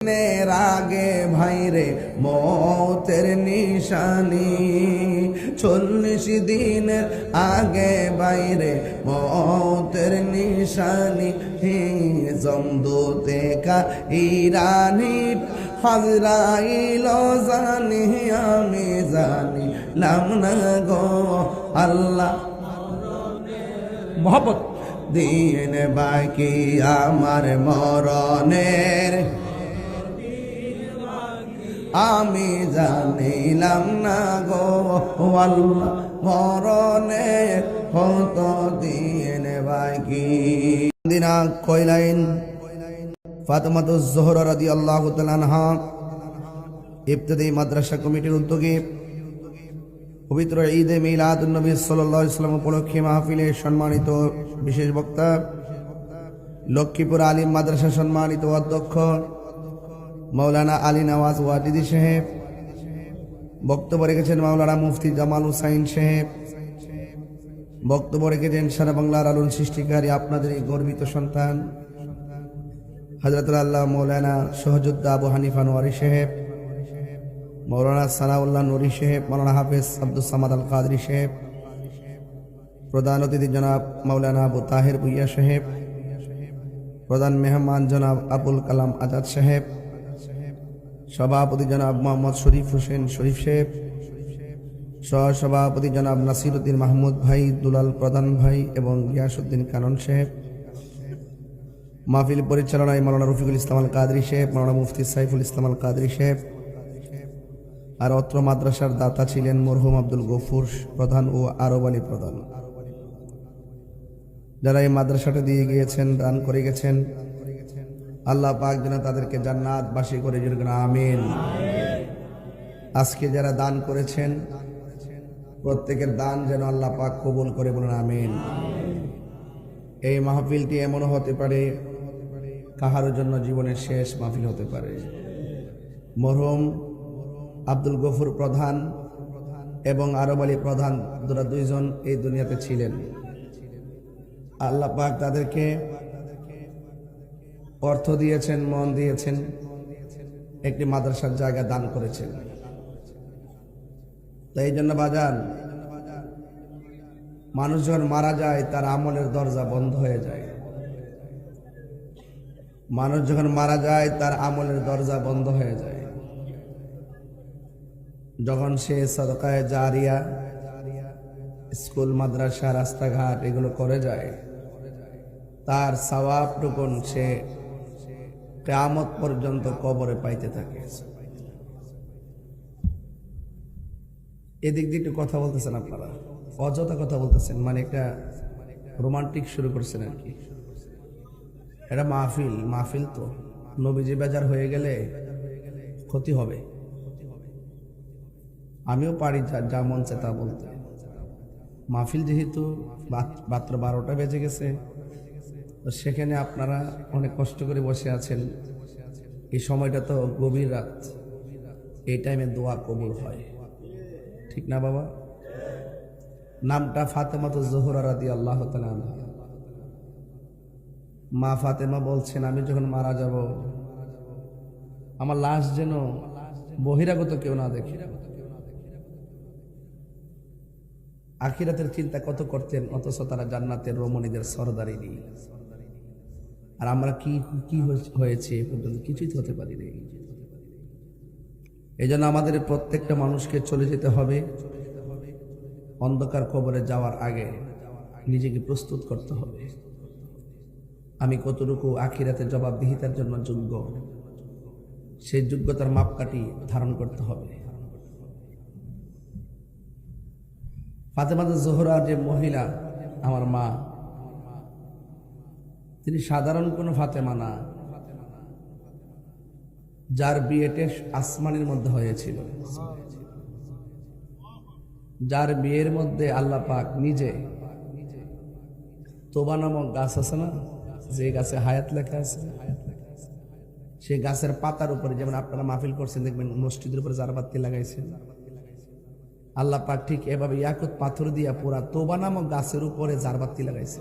দিনের আগে ভাইরে মতের নিশানি, 40 দিনের আগে বাইরে মতের নিশানি। জমদূতে কা ইরানি হাজরাইল জানি, আমি জানি লামনা গো আল্লাহ মোহাম্মদ দিন বাকি আমার মরণের, আমি জানিলাম না গো আল্লাহ মরণের কত দিন বাকি। দিনা কয়লাইন ফাতেমাতুজ জোহরা রাদিয়াল্লাহু তাআলা আনহা ইবতিদায়ী মাদ্রাসা কমিটির উদ্যোগে পবিত্র ঈদে মিলাদুন নবী সাল্লাল্লাহু আলাইহি ওয়াসাল্লাম উপলক্ষে মাহফিলে সম্মানিত বিশেষ বক্তা, লক্ষ্মীপুর আলিম মাদ্রাসা সম্মানিত অধ্যক্ষ মাওলানা আলী নওয়াজ ওয়াজিদি সাহেব, বক্তব্য রেখেছেন মাওলানা মুফতি জামাল হুসাইন সাহেব, বক্তব্য রেখেছেন সারা বাংলার আলোড়ন সৃষ্টিকারী আপনাদের এই গর্বিত সন্তান হযরতুল আল্লাহ মাওলানা সহযোদ্ধা আবু হানিফা নোয়ারি সাহেব, মাওলানা সানাউল্লাহ নুরি সাহেব, মাওলানা হাফেজ আব্দুল সামাদ আল কাদরি সাহেব, প্রধান অতিথি জনাব মাওলানা আবু তাহের ভুইয়া সাহেব, প্রধান মেহমান জনাব আবুল কালাম আজাদ সাহেব, সভাপতি জনাব মোহাম্মদ শরীফ হোসেন শরীফ সাহেব, সহসভাপতি জনাব নাসিরউদ্দিন মাহমুদ ভাই, দুলাল প্রধান ভাই এবং গিয়াসউদ্দিন কানন সাহেব, মাহফিল পরিচালনায় মাওলানা রফিকুল ইসলাম আল কাদরি সাহেব, মাওলানা মুফতি সাইফুল ইসলাম আল কাদরি সাহেব। আর অত্র মাদ্রাসার দাতা ছিলেন মরহুম আব্দুল গফুর প্রধান ও আরব আলী প্রধান। যারা এই মাদ্রাসাটা দিয়ে গিয়েছেন, দান করে গেছেন, আল্লাহ পাক যেন তাদেরকে জান্নাতবাসী করে দিন, আমিন। আজকে যারা দান করেছেন প্রত্যেকের দান যেন আল্লাহ পাক কবুল করে, বলুন আমিন। এই মাহফিলটি এমন হতে পারে কাহার জন্য জীবনের শেষ মাহফিল হতে পারে। মরহুম আব্দুল গফুর প্রধান এবং আরব আলী প্রধান দুইজন এই দুনিয়াতে ছিলেন। আল্লাহ পাক তাদেরকে অর্থ দিয়েছেন, মন দিয়েছেন, একটি মাদ্রাসার জায়গা দান করেছেন। তাই এই জন্য বাজান, মানুষ যখন মারা যায় তার আমলের দরজা বন্ধ হয়ে যায়। মানুষ যখন মারা যায় তার আমলের দরজা বন্ধ হয়ে যায়। যখন সে সাদকায়ে জারিয়া, স্কুল মাদ্রাসা রাস্তাঘাট এগুলো করে যায়, তার সওয়াব টুকুন সে কিয়ামত পর্যন্ত কবরে পাইতে থাকে। এদিক দিয়ে একটু কথা বলতেছেন আপনারা, অযথা কথা বলতেছেন, মানে একটা রোমান্টিক শুরু করছেন আর কি। এটা মাহফিল তো নবীজি বেজার হয়ে গেলে ক্ষতি হবে। আমিও পারি যা মন চায় তা বলতে। মাহফিল যেহেতু মাত্র 12টা বেজে গেছে, তো সেখানে আপনারা অনেক কষ্ট করে বসে আছেন। এই সময়টা তো গভীর রাত, এই টাইমে দোয়া কবুল হয়, ঠিক না বাবা? নামটা ফাতেমাতুজ জোহরা রাদিয়াল্লাহু তাআলা আনহা। মা ফাতেমা বলছেন, আমি যখন মারা যাব আমার লাশ যেন বহিরাগত কেউ না দেখে। আখিরাতের চিন্তা কত করতেন, অথচ তারা জান্নাতের রমণীদের সরদারিনী। আর আমরা কি হয়েছে এ পর্যন্ত কিছুই তো হতে পারিনি। এই জন্য আমাদের প্রত্যেকটা মানুষকে চলে যেতে হবে। অন্ধকার কবরে যাওয়ার আগে নিজেকে প্রস্তুত করতে হবে। আমি কতটুকু আখিরাতের জবাবদিহিতার জন্য যোগ্য, সেই যোগ্যতার মাপকাঠি ধারণ করতে হবে। ফাতেমাতুজ জোহরা যে মহিলা, আমার মা, তিনি সাধারণ কোনো ফাতেমা না, যার বিয়েটা আসমানের মধ্যে হয়েছিল, যার বিয়ের মধ্যে আল্লাহ পাক নিজে তোবা নামক গাছ আছে না, যে গাছে হায়াত লেখা আছে, সেই গাছের পাতার উপরে, যেমন আপনারা মাহফিল করছেন দেখবেন মসজিদের উপরে জারবাতি লাগাইছেন, আল্লাহ পাক ঠিক এভাবে ইয়াকুত পাথর দিয়া পুরা তোবা নামক গাছের উপরে জারবাতি লাগাইছে।